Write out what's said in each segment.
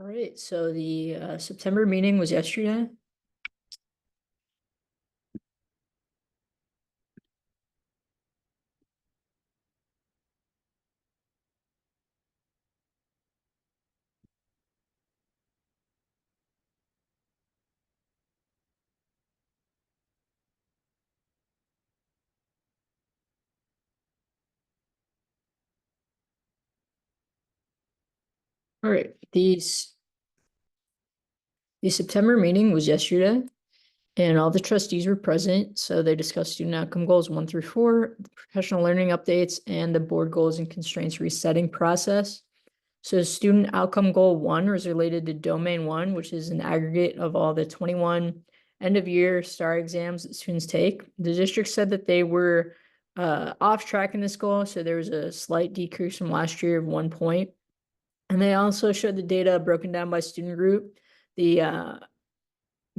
All right, so the September meeting was yesterday. All right, the September meeting was yesterday, and all the trustees were present. So they discussed student outcome goals 1 through 4, the professional learning updates, and the board goals and constraints resetting process. So student outcome goal 1 was related to domain 1, which is an aggregate of all the 21 end of year STAR exams that students take. The district said that they were off track in this goal, so there was a slight decrease from last year of 1 point. And they also showed the data broken down by student group. The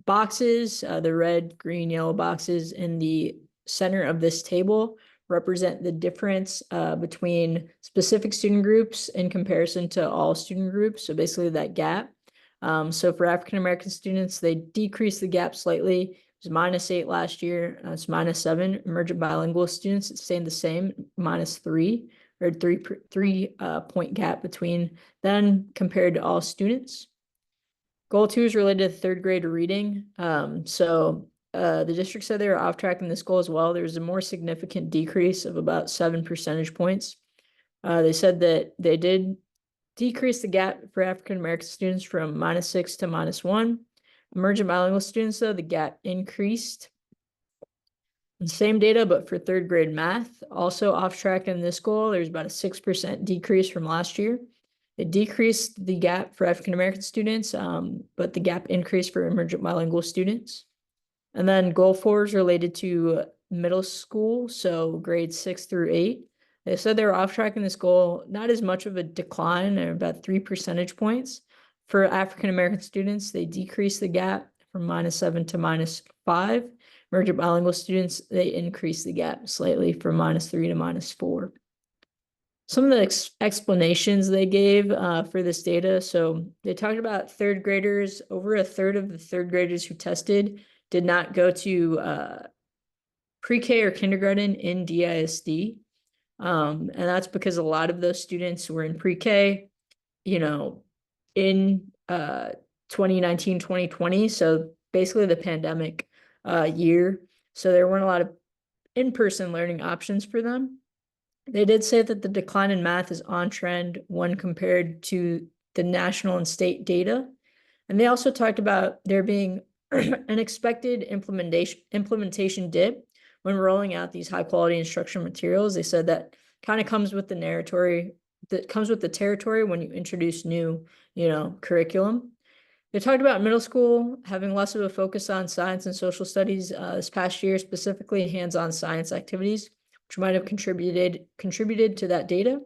boxes, the red, green, yellow boxes in the center of this table represent the difference between specific student groups in comparison to all student groups. So basically that gap. So for African-American students, they decreased the gap slightly. It was -8 last year. It's -7. Emergent bilingual students, it's staying the same, -3 or three point gap between them compared to all students. Goal 2 is related to third grade reading. The district said they were off track in this goal as well. There was a more significant decrease of about 7 percentage points. They said that they did decrease the gap for African-American students from -6 to -1. Emergent bilingual students, though, the gap increased. Same data, but for third grade math, also off track in this goal. There's about a 6% decrease from last year. It decreased the gap for African-American students, but the gap increased for emergent bilingual students. And then goal 4 is related to middle school, so grades 6 through 8. They said they were off track in this goal, not as much of a decline, or about 3 percentage points. For African-American students, they decreased the gap from -7 to -5. Emergent bilingual students, they increased the gap slightly from -3 to -4. Some of the explanations they gave for this data. So they talked about third graders. Over a third of the third graders who tested did not go to pre-K or kindergarten in DISD. And that's because a lot of those students were in pre-K, in 2019, 2020. So basically the pandemic year. So there weren't a lot of in-person learning options for them. They did say that the decline in math is on trend when compared to the national and state data. And they also talked about there being an expected implementation dip when rolling out these high quality instructional materials. They said that kind of comes with the territory when you introduce new, curriculum. They talked about middle school having less of a focus on science and social studies this past year, specifically hands-on science activities, which might have contributed to that data.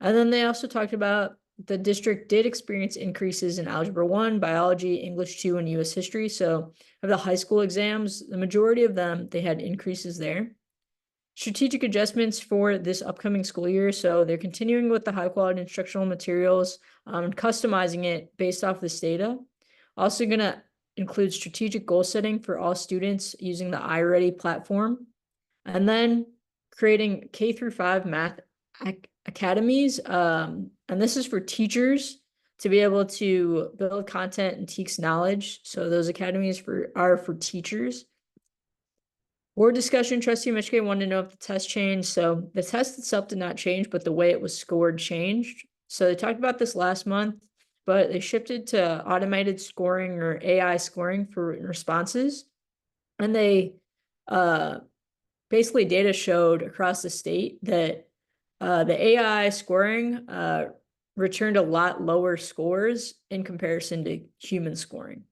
And then they also talked about the district did experience increases in Algebra 1, Biology, English 2, and U.S. History. So of the high school exams, the majority of them, they had increases there. Strategic adjustments for this upcoming school year. So they're continuing with the high quality instructional materials and customizing it based off this data. Also going to include strategic goal setting for all students using the iReady platform. And then creating K-5 math academies. And this is for teachers to be able to build content and teach knowledge. So those academies are for teachers. Board discussion, trustee Michigay wanted to know if the test changed. So the test itself did not change, but the way it was scored changed. So they talked about this last month, but they shifted to automated scoring or AI scoring for responses. And they basically data showed across the state that the AI scoring returned a lot lower scores in comparison to human scoring.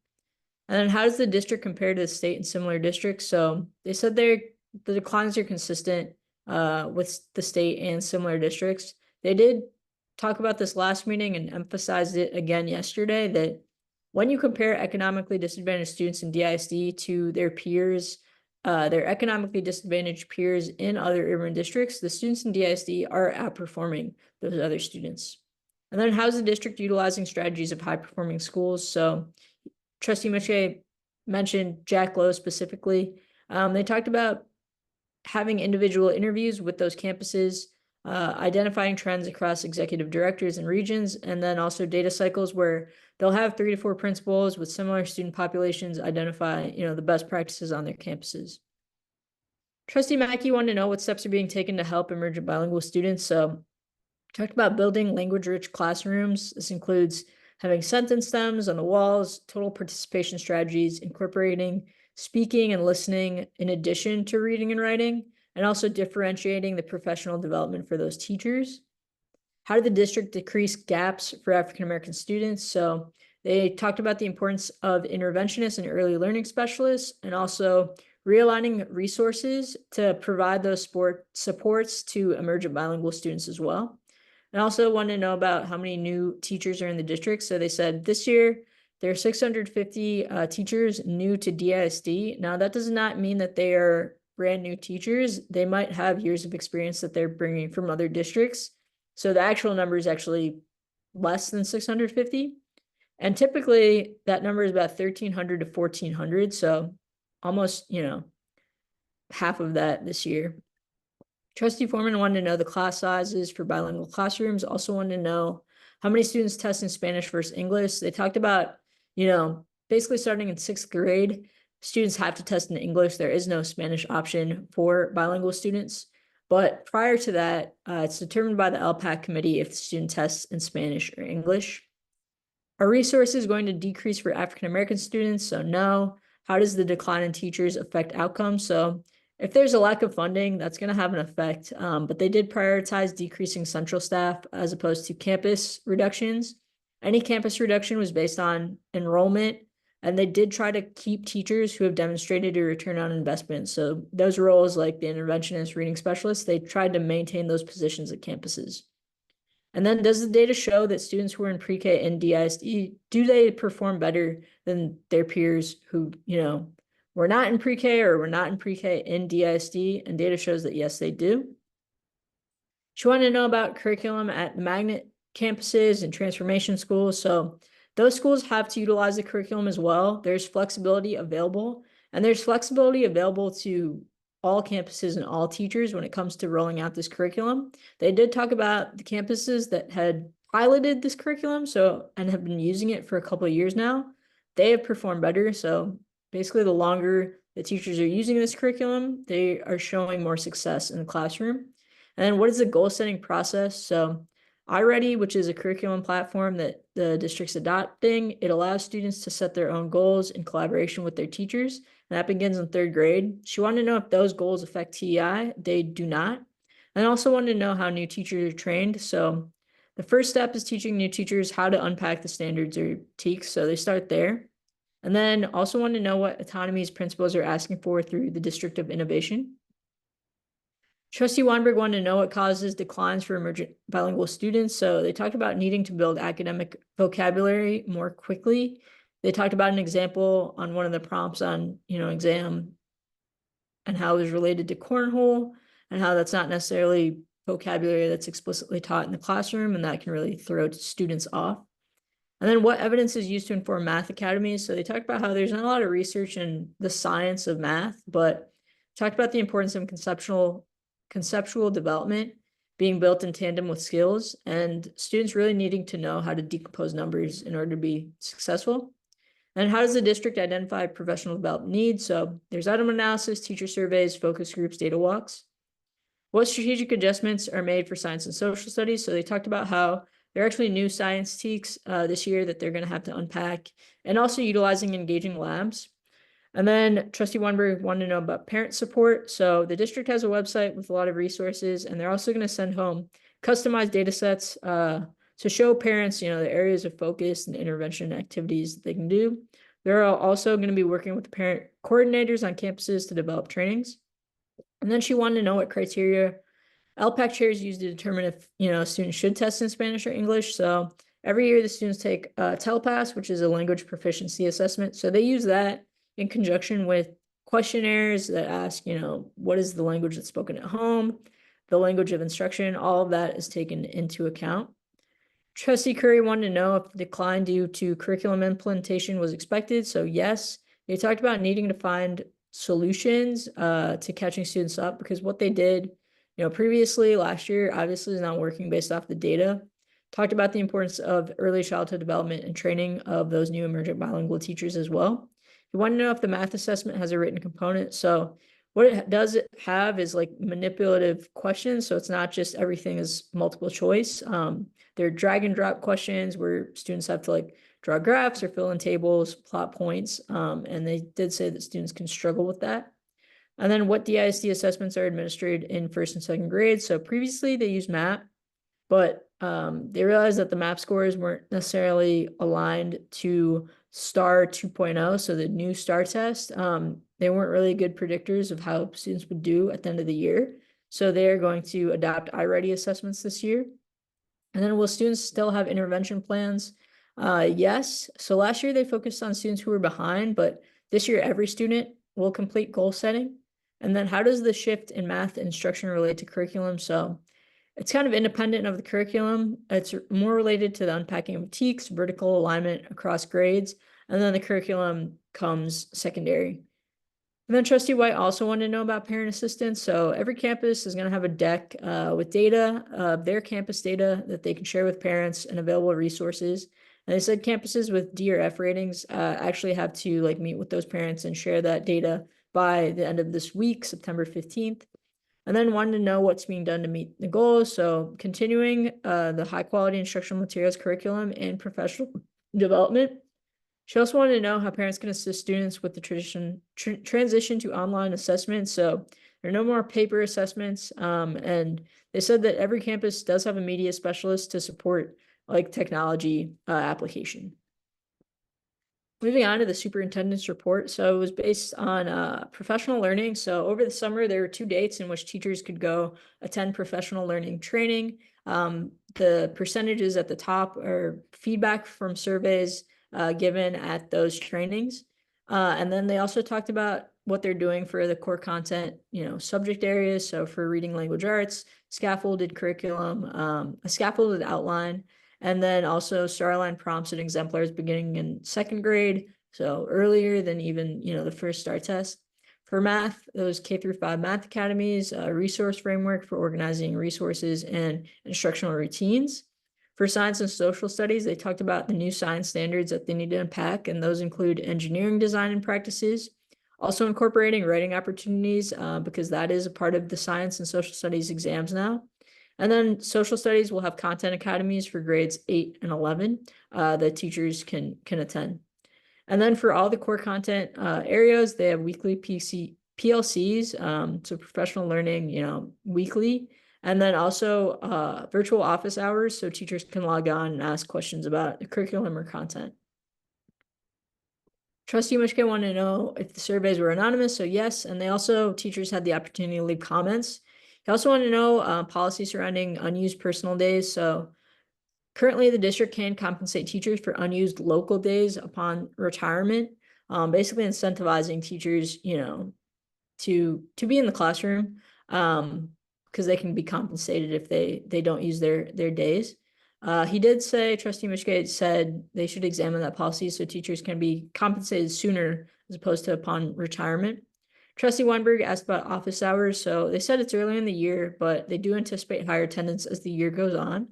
And then how does the district compare to the state and similar districts? So they said the declines are consistent with the state and similar districts. They did talk about this last meeting and emphasized it again yesterday that when you compare economically disadvantaged students in DISD to their peers, their economically disadvantaged peers in other urban districts, the students in DISD are outperforming those other students. And then how's the district utilizing strategies of high-performing schools? So Trustee Miche mentioned Jack Lowe specifically. They talked about having individual interviews with those campuses, identifying trends across executive directors and regions, and then also data cycles where they'll have 3 to 4 principals with similar student populations identify, the best practices on their campuses. Trustee Mackey wanted to know what steps are being taken to help emergent bilingual students. So talked about building language-rich classrooms. This includes having sentence stems on the walls, total participation strategies, incorporating speaking and listening in addition to reading and writing, and also differentiating the professional development for those teachers. How did the district decrease gaps for African American students? So they talked about the importance of interventionists and early learning specialists, and also realigning resources to provide those supports to emergent bilingual students as well. And also wanted to know about how many new teachers are in the district. So they said this year there are 650 teachers new to DISD. Now that does not mean that they are brand new teachers. They might have years of experience that they're bringing from other districts. So the actual number is actually less than 650. And typically that number is about 1,300 to 1,400. So almost, half of that this year. Trustee Foreman wanted to know the class sizes for bilingual classrooms, also wanted to know how many students test in Spanish versus English. They talked about, basically starting in 6th grade, students have to test in English. There is no Spanish option for bilingual students. But prior to that, it's determined by the LPAC committee if the student tests in Spanish or English. Are resources going to decrease for African American students? So no. How does the decline in teachers affect outcomes? So if there's a lack of funding, that's going to have an effect. But they did prioritize decreasing central staff as opposed to campus reductions. Any campus reduction was based on enrollment, and they did try to keep teachers who have demonstrated a return on investment. So those roles like the interventionist, reading specialists, they tried to maintain those positions at campuses. And then does the data show that students who are in pre-K and DISD, do they perform better than their peers who, were not in pre-K or were not in pre-K in DISD? And data shows that yes, they do. She wanted to know about curriculum at the magnet campuses and transformation schools. So those schools have to utilize the curriculum as well. There's flexibility available, and there's flexibility available to all campuses and all teachers when it comes to rolling out this curriculum. They did talk about the campuses that had piloted this curriculum and have been using it for a couple of years now. They have performed better. So basically, the longer the teachers are using this curriculum, they are showing more success in the classroom. And then what is the goal setting process? So iReady, which is a curriculum platform that the district's adopting, it allows students to set their own goals in collaboration with their teachers. And that begins in 3rd grade. She wanted to know if those goals affect TEI. They do not. And also wanted to know how new teachers are trained. So the first step is teaching new teachers how to unpack the standards or TEKS. So they start there. And then also wanted to know what autonomies principals are asking for through the District of Innovation. Trustee Weinberg wanted to know what causes declines for emergent bilingual students. So they talked about needing to build academic vocabulary more quickly. They talked about an example on one of the prompts on, exam and how it was related to cornhole and how that's not necessarily vocabulary that's explicitly taught in the classroom, and that can really throw students off. And then what evidence is used to inform math academies? So they talked about how there's not a lot of research in the science of math, but talked about the importance of conceptual development being built in tandem with skills, and students really needing to know how to decompose numbers in order to be successful. And how does the district identify professional development needs? So there's item analysis, teacher surveys, focus groups, data walks. What strategic adjustments are made for science and social studies? So they talked about how there are actually new science TEKS this year that they're going to have to unpack, and also utilizing engaging labs. And then Trustee Weinberg wanted to know about parent support. So the district has a website with a lot of resources, and they're also going to send home customized data sets to show parents, the areas of focus and intervention activities that they can do. They're also going to be working with the parent coordinators on campuses to develop trainings. And then she wanted to know what criteria LPAC chairs use to determine if, a student should test in Spanish or English. So every year the students take TELPAS, which is a language proficiency assessment. So they use that in conjunction with questionnaires that ask, what is the language that's spoken at home, the language of instruction, all of that is taken into account. Trustee Curry wanted to know if the decline due to curriculum implementation was expected. So yes, they talked about needing to find solutions to catching students up, because what they did, previously last year obviously is not working based off the data. Talked about the importance of early childhood development and training of those new emergent bilingual teachers as well. You want to know if the math assessment has a written component. So what it does have is like manipulative questions. So it's not just everything is multiple choice. They're drag and drop questions where students have to like draw graphs or fill in tables, plot points. And they did say that students can struggle with that. And then what DISD assessments are administered in first and second grade. So previously they used MAP, but they realized that the MAP scores weren't necessarily aligned to STAR 2.0, so the new STAR test. They weren't really good predictors of how students would do at the end of the year. So they're going to adopt iReady assessments this year. And then will students still have intervention plans? Yes. So last year they focused on students who were behind, but this year every student will complete goal setting. And then how does the shift in math instruction relate to curriculum? So it's kind of independent of the curriculum. It's more related to the unpacking of critiques, vertical alignment across grades, and then the curriculum comes secondary. And then Trustee White also wanted to know about parent assistance. So every campus is going to have a deck with data, their campus data that they can share with parents and available resources. And they said campuses with D or F ratings actually have to like meet with those parents and share that data by the end of this week, September 15th. And then wanted to know what's being done to meet the goals. So continuing the high quality instructional materials curriculum and professional development. She also wanted to know how parents can assist students with the transition to online assessment. So there are no more paper assessments. And they said that every campus does have a media specialist to support like technology application. Moving on to the superintendent's report. So it was based on professional learning. So over the summer, there were 2 dates in which teachers could go attend professional learning training. The percentages at the top are feedback from surveys given at those trainings. And then they also talked about what they're doing for the core content, subject areas. So for reading language arts, scaffolded curriculum, a scaffolded outline, and then also StarLine prompts and exemplars beginning in second grade, so earlier than even, the first STAR test. For math, those K through 5 math academies, a resource framework for organizing resources and instructional routines. For science and social studies, they talked about the new science standards that they need to unpack, and those include engineering design and practices, also incorporating writing opportunities because that is a part of the science and social studies exams now. And then social studies will have content academies for grades 8 and 11 that teachers can attend. And then for all the core content areas, they have weekly PLCs, so professional learning, weekly. And then also virtual office hours, so teachers can log on and ask questions about the curriculum or content. Trustee Mishka wanted to know if the surveys were anonymous, so yes. And teachers had the opportunity to leave comments. He also wanted to know policy surrounding unused personal days. So currently the district can compensate teachers for unused local days upon retirement, basically incentivizing teachers, to be in the classroom because they can be compensated if they don't use their days. He did say, Trustee Mishka said they should examine that policy so teachers can be compensated sooner as opposed to upon retirement. Trustee Weinberg asked about office hours. So they said it's early in the year, but they do anticipate higher attendance as the year goes on.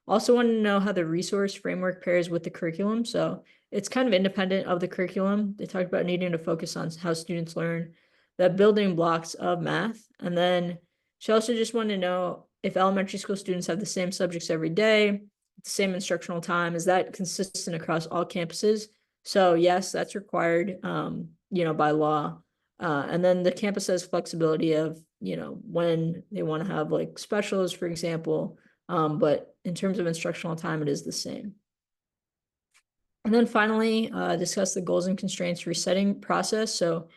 Also wanted to know how the resource framework pairs with the curriculum. So it's kind of independent of the curriculum. They talked about needing to focus on how students learn the building blocks of math. And then she also just wanted to know if elementary school students have the same subjects every day, the same instructional time. Is that consistent across all campuses? So yes, that's required, by law. And then the campus has flexibility of, when they want to have like specials, for example. But in terms of instructional time, it is the same. And then finally, discuss the goals and constraints resetting process. So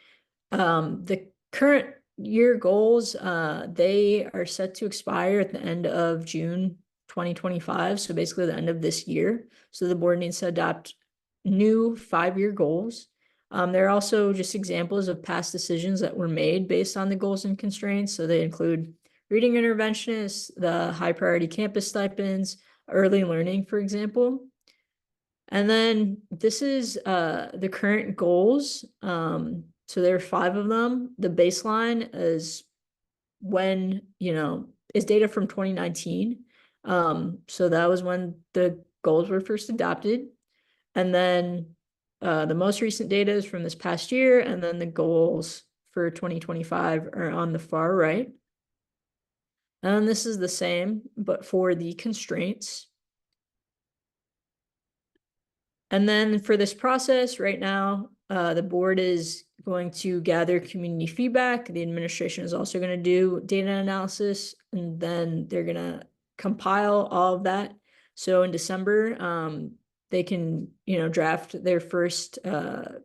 the current year goals, they are set to expire at the end of June 2025. So basically the end of this year. So the board needs to adopt new 5-year goals. There are also just examples of past decisions that were made based on the goals and constraints. So they include reading interventionists, the high priority campus stipends, early learning, for example. And then this is the current goals. So there are 5 of them. The baseline is when, is data from 2019. So that was when the goals were first adopted. And then the most recent data is from this past year, and then the goals for 2025 are on the far right. And this is the same, but for the constraints. And then for this process right now, the board is going to gather community feedback. The administration is also going to do data analysis, and then they're going to compile all of that. So in December, they can, draft their first, the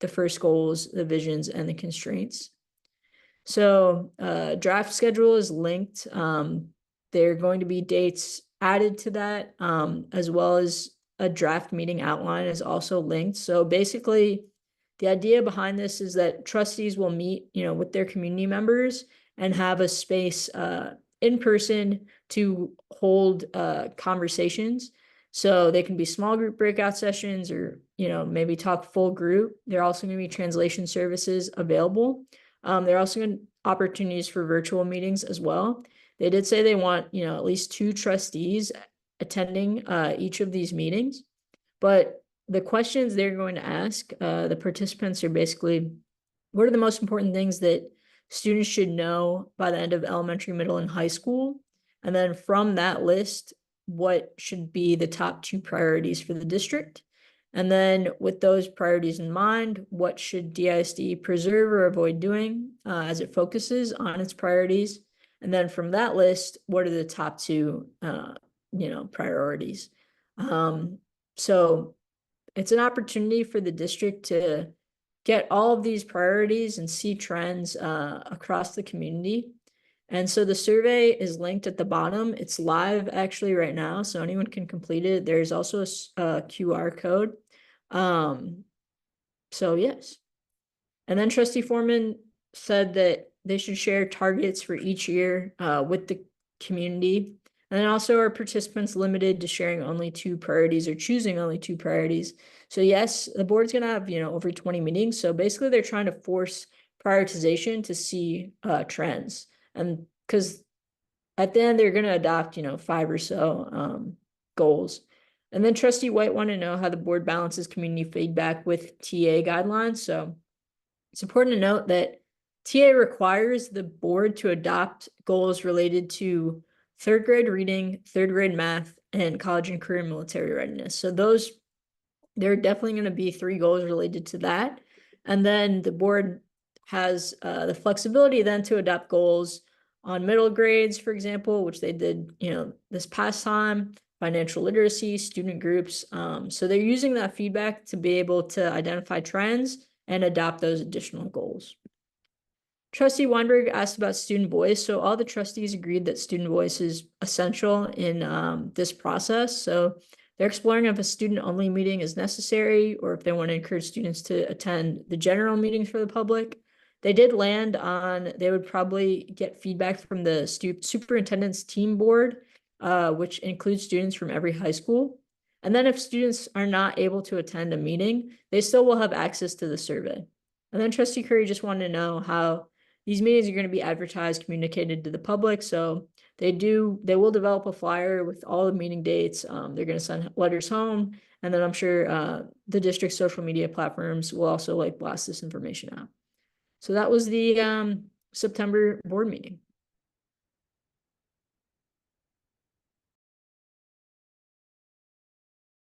first goals, the visions, and the constraints. So draft schedule is linked. There are going to be dates added to that, as well as a draft meeting outline is also linked. So basically, the idea behind this is that trustees will meet, with their community members and have a space in person to hold conversations. So they can be small group breakout sessions, or, maybe talk full group. There are also going to be translation services available. There are also opportunities for virtual meetings as well. They did say they want, at least 2 trustees attending each of these meetings. But the questions they're going to ask the participants are basically, what are the most important things that students should know by the end of elementary, middle, and high school? And then from that list, what should be the top 2 priorities for the district? And then with those priorities in mind, what should DISD preserve or avoid doing as it focuses on its priorities? And then from that list, what are the top 2, priorities? So it's an opportunity for the district to get all of these priorities and see trends across the community. And so the survey is linked at the bottom. It's live actually right now, so anyone can complete it. There's also a QR code. So yes. And then Trustee Foreman said that they should share targets for each year with the community. And then also, are participants limited to sharing only 2 priorities or choosing only 2 priorities? So yes, the board's gonna have, over 20 meetings. So basically they're trying to force prioritization to see trends. And because at the end they're gonna adopt, 5 or so goals. And then Trustee White wanted to know how the board balances community feedback with TA guidelines. So it's important to note that TA requires the board to adopt goals related to 3rd grade reading, 3rd grade math, and college and career military readiness. So there are definitely going to be 3 goals related to that. And then the board has the flexibility then to adopt goals on middle grades, for example, which they did, this past time, financial literacy, student groups. So they're using that feedback to be able to identify trends and adopt those additional goals. Trustee Weinberg asked about student voice. So all the trustees agreed that student voice is essential in this process. So they're exploring if a student-only meeting is necessary or if they want to encourage students to attend the general meetings for the public. They did land on, they would probably get feedback from the superintendent's team board, which includes students from every high school. And then if students are not able to attend a meeting, they still will have access to the survey. And then Trustee Curry just wanted to know how these meetings are going to be advertised, communicated to the public. So they will develop a flyer with all the meeting dates. They're going to send letters home. And then I'm sure the district's social media platforms will also blast this information out. So that was the September board meeting.